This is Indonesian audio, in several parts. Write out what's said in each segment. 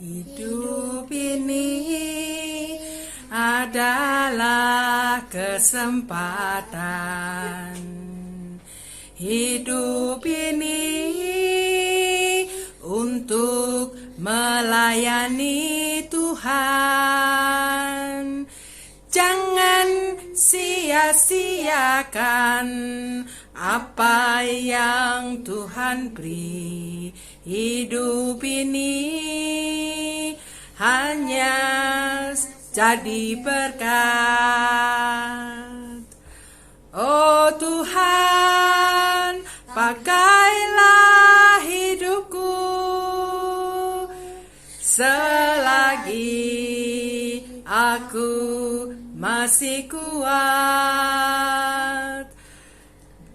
Hidup ini adalah kesempatan. Hidup ini untuk melayani Tuhan. Jangan sia-siakan apa yang Tuhan beri. Hidup ini hanya jadi berkat. Oh Tuhan, pakailah hidupku selagi aku masih kuat.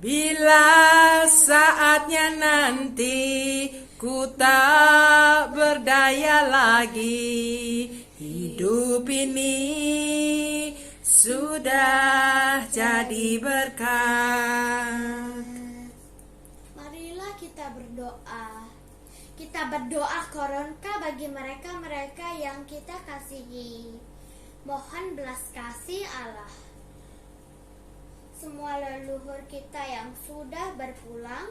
Bila saatnya nanti ku tak berdaya lagi, hidup ini sudah jadi berkat. Marilah kita berdoa. Kita berdoa koronka bagi mereka-mereka yang kita kasihi. Mohon belas kasih Allah. Semua leluhur kita yang sudah berpulang,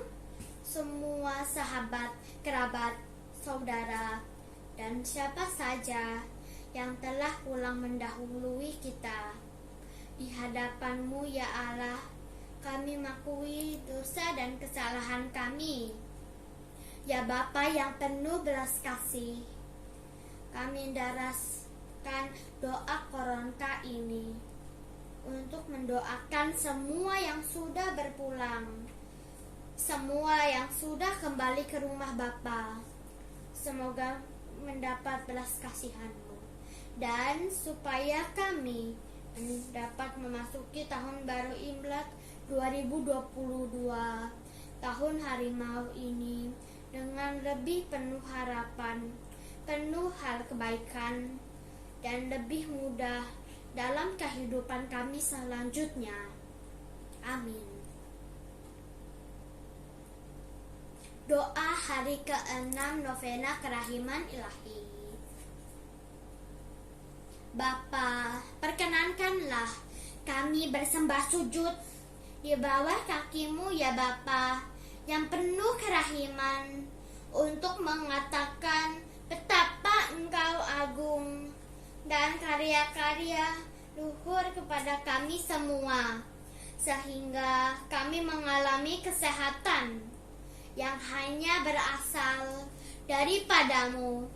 semua sahabat, kerabat, saudara, dan siapa saja yang telah pulang mendahului kita. Di hadapan-Mu ya Allah, kami mengakui dosa dan kesalahan kami. Ya Bapa yang penuh belas kasih, kami daraskan doa koronka ini untuk mendoakan semua yang sudah berpulang, semua yang sudah kembali ke rumah Bapa. Semoga mendapat belas kasihan-Mu, dan supaya kami dapat memasuki tahun baru Imlek 2022, tahun harimau ini, dengan lebih penuh harapan, penuh hal kebaikan, dan lebih mudah dalam kehidupan kami selanjutnya. Amin. Doa hari ke-6 novena kerahiman ilahi. Bapa, perkenankanlah kami bersembah sujud di bawah kaki-Mu ya Bapa, yang penuh kerahiman, untuk mengatakan betapa Engkau agung dan karya-karya luhur kepada kami semua, sehingga kami mengalami kesehatan yang hanya berasal daripada-Mu.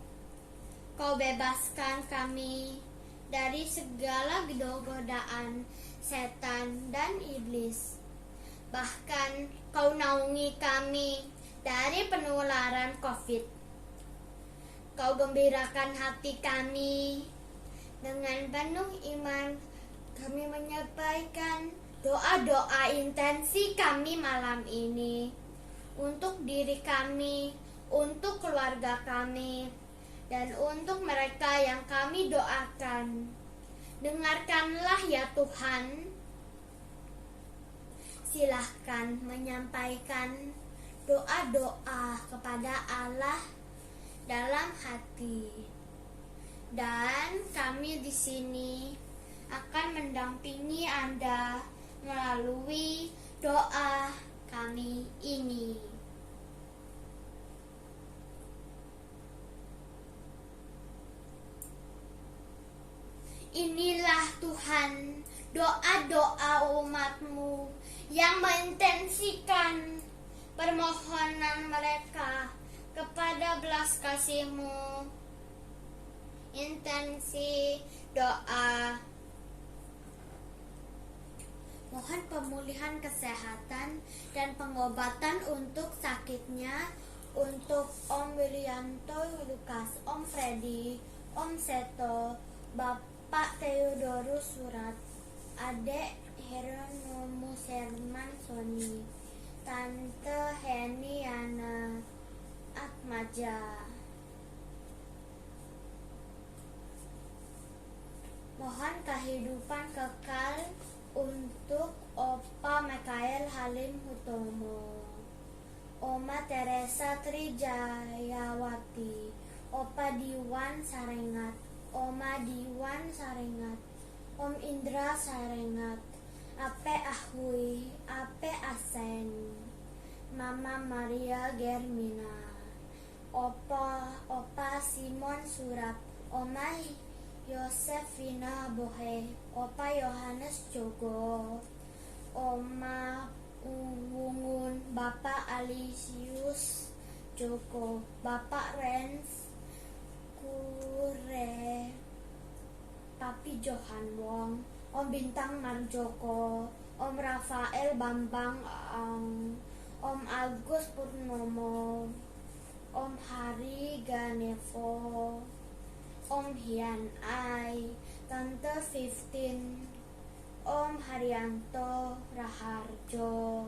Kau bebaskan kami dari segala godaan setan dan iblis. Bahkan Kau naungi kami dari penularan COVID. Kau gembirakan hati kami. Dengan penuh iman, kami menyampaikan doa-doa intensi kami malam ini untuk diri kami, untuk keluarga kami, dan untuk mereka yang kami doakan. Dengarkanlah ya Tuhan. Silahkan menyampaikan doa-doa kepada Allah dalam hati. Dan kami di sini akan mendampingi Anda melalui doa kami ini. Inilah Tuhan, doa-doa umat-Mu yang mengintensikan permohonan mereka kepada belas kasih-Mu. Intensi doa. Mohon pemulihan kesehatan dan pengobatan untuk sakitnya untuk Om Wilianto Lukas, Om Freddy, Om Seto, Bapak Theodorus Surat, Adek Hieronymus Herman Soni, Tante Heni Yana Atmaja. Mohon kehidupan kekal untuk Opa Mikael Halim Hutomo, Oma Teresa Trijayawati, Opa Diwan Sarengat, Oma Diwan Sarengat, Om Indra Sarengat, Ape Ahui, Ape Asen, Mama Maria Germina, Opa Simon Surap, Oma Yosefina Bohe, Opa Yohanes Jogo, Oma Wungun, Bapak Alisius Joko, Bapak Rens Kure, Papi Johan Wong, Om Bintang Marjoko, Om Rafael Bambang Om Agus Purnomo, Om Hari Ganevo, Om Hian Ai, Tante 15, Om Haryanto Raharjo,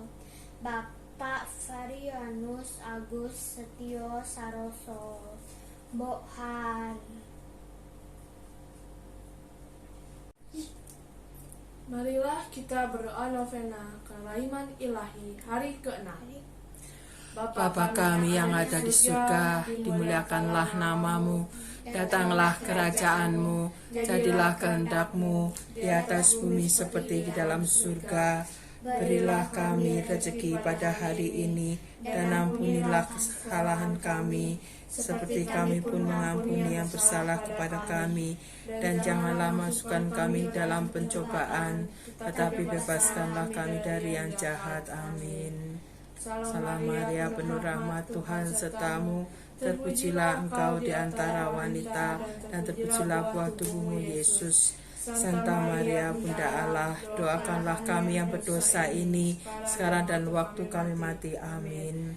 Bapak Varianus Agus Setio Saroso, Mbok Har. Marilah kita berdoa novena Kerahman Ilahi hari ke-6. Bapa kami yang ada di surga, dimuliakanlah namamu, datanglah kerajaanmu, jadilah kehendak-Mu di atas bumi seperti di dalam surga. Berilah kami rezeki pada hari ini, dan ampunilah kesalahan kami, seperti kami pun mengampuni yang bersalah kepada kami. Dan janganlah masukkan kami dalam pencobaan, tetapi bebaskanlah kami dari yang jahat. Amin. Salam Maria, penuh rahmat, Tuhan sertamu, terpujilah engkau di antara wanita, dan terpujilah buah tubuhmu Yesus. Santa Maria, Bunda Allah, doakanlah kami yang berdosa ini, sekarang dan waktu kami mati. Amin.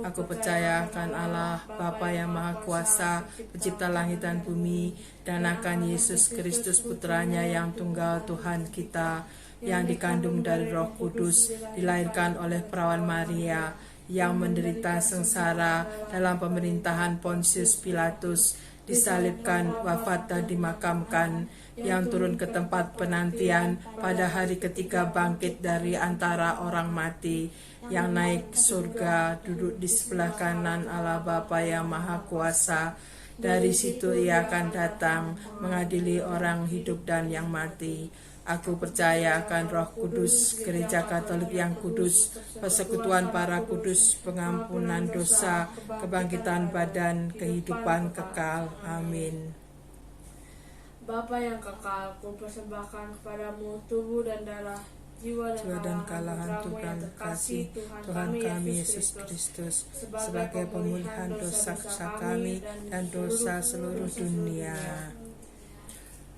Aku percaya akan Allah, Bapa yang Maha Kuasa, pencipta langit dan bumi, dan akan Yesus Kristus Putranya yang tunggal Tuhan kita, yang dikandung dari Roh Kudus, dilahirkan oleh perawan Maria, yang menderita sengsara dalam pemerintahan Pontius Pilatus, disalibkan, wafat dan dimakamkan, yang turun ke tempat penantian, pada hari ketiga bangkit dari antara orang mati, yang naik ke surga, duduk di sebelah kanan Allah Bapa yang Maha Kuasa. Dari situ Ia akan datang mengadili orang hidup dan yang mati. Aku percaya akan Roh Kudus, Gereja Katolik yang kudus, persekutuan para kudus, pengampunan dosa, kebangkitan badan, kehidupan kekal. Amin. Bapa yang kekal, kupersembahkan kepadamu tubuh dan darah, jiwa dan kalahan Tuhan terkasih Tuhan kami Yesus Kristus, sebagai pemulihan dosa-dosa kami dan dosa seluruh dunia.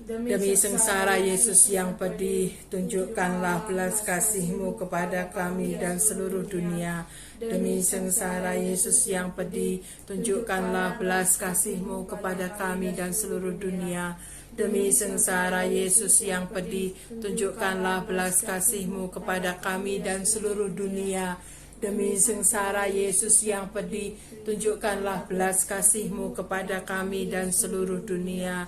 Demi sengsara Yesus yang pedih, tunjukkanlah belas kasih-Mu kepada kami dan seluruh dunia. Demi sengsara Yesus yang pedih, tunjukkanlah belas kasih-Mu kepada kami dan seluruh dunia. Demi sengsara Yesus yang pedih, tunjukkanlah belas kasih-Mu kepada kami dan seluruh dunia. Demi sengsara Yesus yang pedih, tunjukkanlah belas kasih-Mu kepada kami dan seluruh dunia.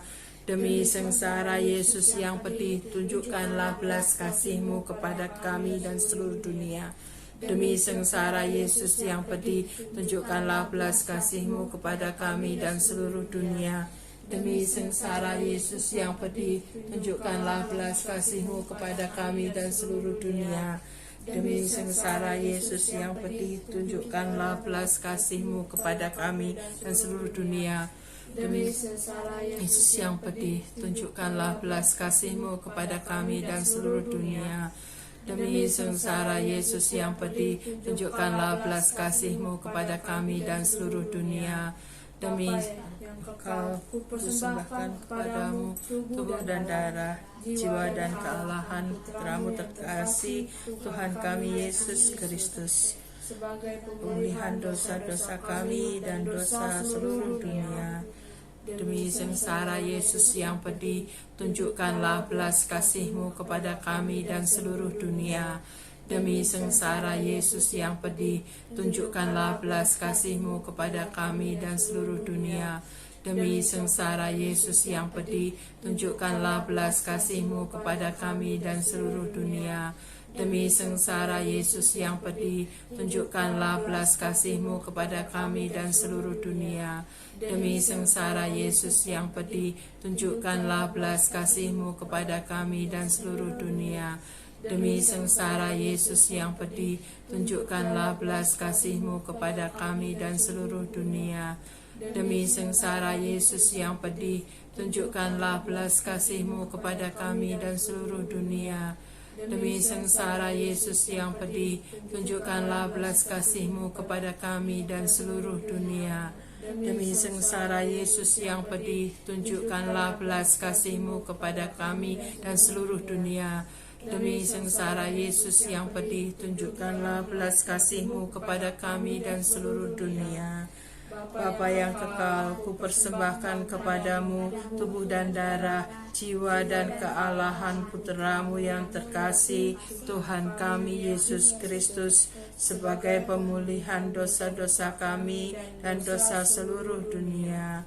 Demi sengsara Yesus yang pedih, tunjukkanlah belas kasih-Mu kepada kami dan seluruh dunia. Demi sengsara Yesus yang pedih, tunjukkanlah belas kasih-Mu kepada kami dan seluruh dunia. Demi sengsara Yesus yang pedih, tunjukkanlah belas kasih-Mu kepada kami dan seluruh dunia. Demi sengsara Yesus yang pedih, tunjukkanlah belas kasih-Mu kepada kami dan seluruh dunia. Demi sengsara Yesus yang pedih, tunjukkanlah belas kasih-Mu kepada kami dan seluruh dunia. Demi sengsara Yesus yang pedih, tunjukkanlah belas kasih-Mu kepada kami dan seluruh dunia. Demi Engkau kupersembahkan kepadamu tubuh dan darah, jiwa dan kealahan Putramu terkasih, Tuhan kami Yesus Kristus, sebagai pemulihan dosa-dosa kami dan dosa seluruh dunia. Demi sengsara Yesus yang pedih, tunjukkanlah belas kasih-Mu kepada kami dan seluruh dunia. Demi sengsara Yesus yang pedih, tunjukkanlah belas kasih-Mu kepada kami dan seluruh dunia. Demi sengsara Yesus yang pedih, tunjukkanlah belas kasih-Mu kepada kami dan seluruh dunia. Demi sengsara Yesus yang pedih, tunjukkanlah belas kasih-Mu kepada kami dan seluruh dunia. Demi sengsara Yesus yang pedih, tunjukkanlah belas kasih-Mu kepada kami dan seluruh dunia. Demi sengsara Yesus yang pedih, tunjukkanlah belas kasih-Mu kepada kami dan seluruh dunia. Demi sengsara Yesus yang pedih, tunjukkanlah belas kasih-Mu kepada kami dan seluruh dunia. Demi sengsara Yesus yang pedih, tunjukkanlah belas kasih-Mu kepada kami dan seluruh dunia. Demi sengsara Yesus yang pedih, tunjukkanlah belas kasih-Mu kepada kami dan seluruh dunia. Demi sengsara Yesus yang pedih, tunjukkanlah belas kasih-Mu kepada kami dan seluruh dunia. Bapa yang kekal, ku persembahkan kepadamu tubuh dan darah, jiwa dan kealahan Putra-Mu yang terkasih, Tuhan kami Yesus Kristus, sebagai pemulihan dosa-dosa kami dan dosa seluruh dunia.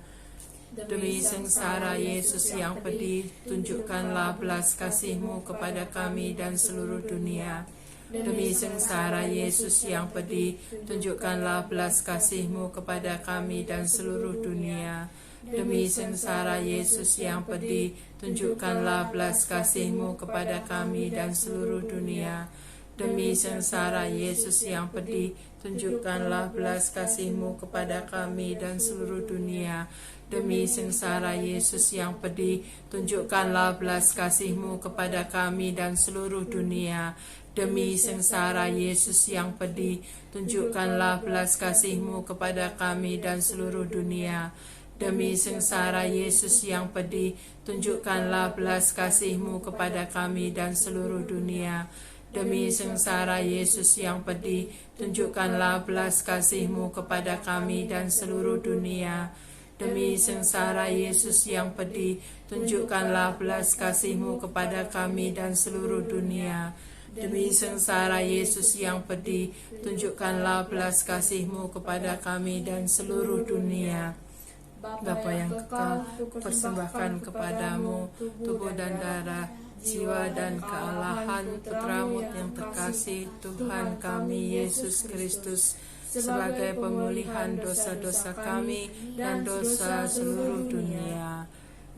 Demi sengsara Yesus yang pedih, tunjukkanlah belas kasih-Mu kepada kami dan seluruh dunia. Demi sengsara Yesus yang pedih, tunjukkanlah belas kasih-Mu kepada kami dan seluruh dunia. Demi sengsara Yesus yang pedih, tunjukkanlah belas kasih-Mu kepada kami dan seluruh dunia. Demi sengsara Yesus yang pedih, tunjukkanlah belas kasih-Mu kepada kami dan seluruh dunia. Demi sengsara Yesus yang pedih, tunjukkanlah belas kasih-Mu kepada kami dan seluruh dunia. Demi sengsara Yesus yang pedih, tunjukkanlah belas kasih-Mu kepada kami dan seluruh dunia. Demi sengsara Yesus yang pedih, tunjukkanlah belas kasih-Mu kepada kami dan seluruh dunia. Demi sengsara Yesus yang pedih, tunjukkanlah belas kasih-Mu kepada kami dan seluruh dunia. Demi sengsara Yesus yang pedih, tunjukkanlah belas kasih-Mu kepada kami dan seluruh dunia. Demi sengsara Yesus yang pedih, tunjukkanlah belas kasih-Mu kepada kami dan seluruh dunia. Bapa yang kekal, persembahkan kepadamu tubuh dan darah, jiwa dan kealahan Putra-Mu yang terkasih, Tuhan kami Yesus Kristus, sebagai pemulihan dosa-dosa kami dan dosa seluruh dunia.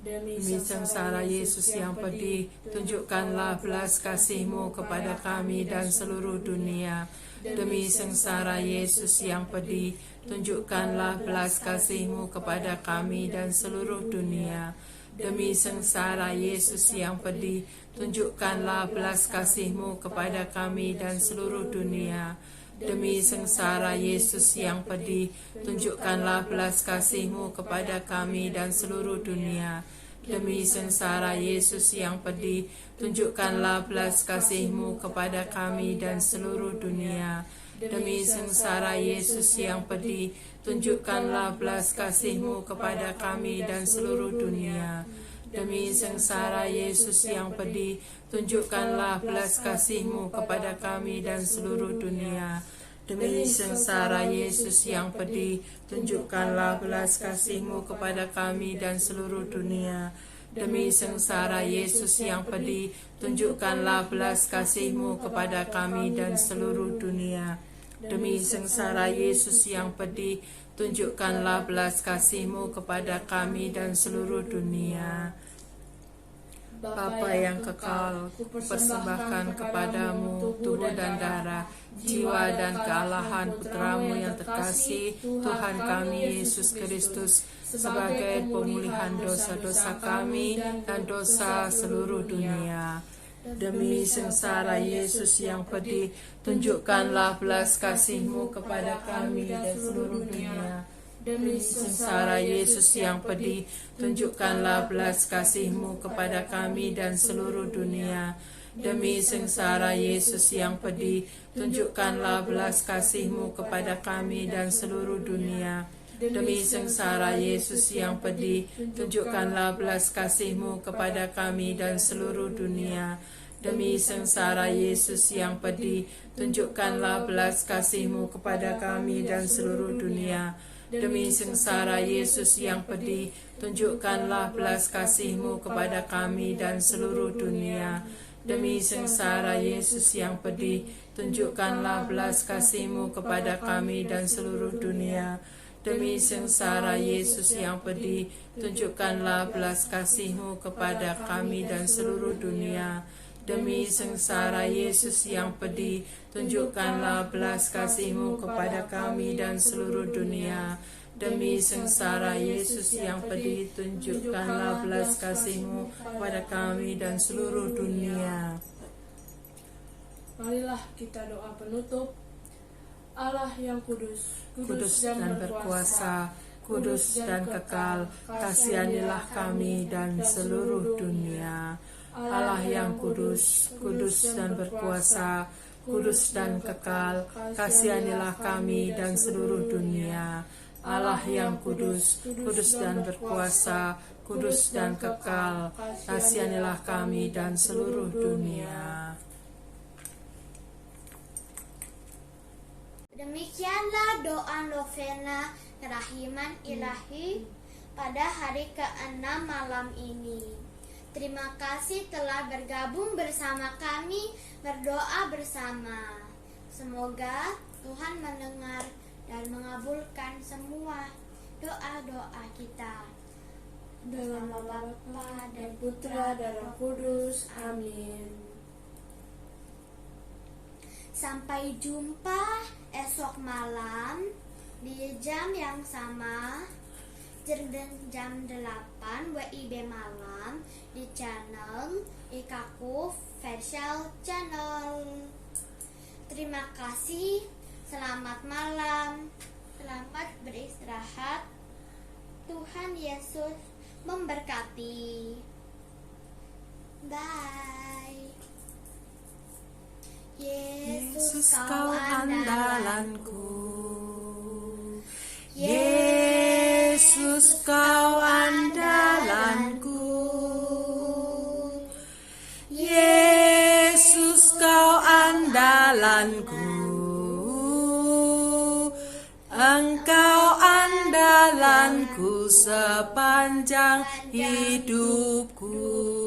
Demi sengsara Yesus yang pedih, tunjukkanlah belas kasih-Mu kepada kami dan seluruh dunia. Demi sengsara Yesus yang pedih, tunjukkanlah belas kasih-Mu kepada kami dan seluruh dunia. Demi sengsara Yesus yang pedih, tunjukkanlah belas kasih-Mu kepada kami dan seluruh dunia. Demi sengsara Yesus yang pedih, tunjukkanlah belas kasih-Mu kepada kami dan seluruh dunia. Demi sengsara Yesus yang pedih, tunjukkanlah belas kasih-Mu kepada kami dan seluruh dunia. Demi sengsara Yesus yang pedih, tunjukkanlah belas kasih-Mu kepada kami dan seluruh dunia. Demi sengsara Yesus yang pedih, tunjukkanlah belas kasih-Mu kepada kami dan seluruh dunia. Demi sengsara Yesus yang pedih, tunjukkanlah belas kasih-Mu kepada kami dan seluruh dunia. Demi sengsara Yesus yang pedih, tunjukkanlah belas kasih-Mu kepada kami dan seluruh dunia. Demi sengsara Yesus yang pedih, tunjukkanlah belas kasih-Mu kepada kami dan seluruh dunia. Bapa yang kekal, persembahkan kepadamu tubuh dan darah, jiwa dan kealahan Putra-Mu yang terkasih, Tuhan kami Yesus Kristus, sebagai pemulihan dosa-dosa kami dan dosa seluruh dunia. Demi sengsara Yesus yang pedih, tunjukkanlah belas kasih-Mu kepada kami dan seluruh dunia. Demi sengsara Yesus yang pedih, tunjukkanlah belas kasih-Mu kepada kami dan seluruh dunia. Demi sengsara Yesus yang pedih, tunjukkanlah belas kasih-Mu kepada kami dan seluruh dunia. Demi sengsara Yesus yang pedih, tunjukkanlah belas kasih-Mu kepada kami dan seluruh dunia. Demi sengsara Yesus yang pedih, tunjukkanlah belas kasih-Mu kepada kami dan seluruh dunia. Demi sengsara Yesus yang pedih, tunjukkanlah belas kasih-Mu kepada kami dan seluruh dunia. Demi sengsara Yesus yang pedih, tunjukkanlah belas kasih-Mu kepada kami dan seluruh dunia. Demi sengsara Yesus yang pedih, tunjukkanlah belas kasih-Mu kepada kami dan seluruh dunia. Demi sengsara Yesus yang pedih, tunjukkanlah belas kasih-Mu kepada kami dan seluruh dunia. Demi sengsara Yesus yang pedih, tunjukkanlah belas kasih-Mu kepada kami dan seluruh dunia. Marilah kita doa penutup. Allah yang kudus, Kudus dan berkuasa, kudus dan kekal, kasihanilah kami dan seluruh dunia. Allah yang kudus, kudus dan berkuasa, kudus dan kekal, kasihanilah kami dan seluruh dunia. Allah yang kudus, kudus dan berkuasa, kudus dan kekal, kasihanilah kami dan seluruh dunia. Demikianlah doa novena kerahiman ilahi pada hari ke-6 malam ini. Terima kasih telah bergabung bersama kami berdoa bersama. Semoga Tuhan mendengar dan mengabulkan semua doa-doa kita. dalam nama Bapa dan Putra dan Roh Kudus. Amin. Sampai jumpa esok malam di jam yang sama, jam 8 WIB malam di channel Ikaku Facial Channel. Terima kasih, selamat malam, selamat beristirahat. Tuhan Yesus memberkati. Bye. Yesus kau andalanku, Yesus kau andalanku, Yesus kau andalanku, Engkau andalanku sepanjang hidupku.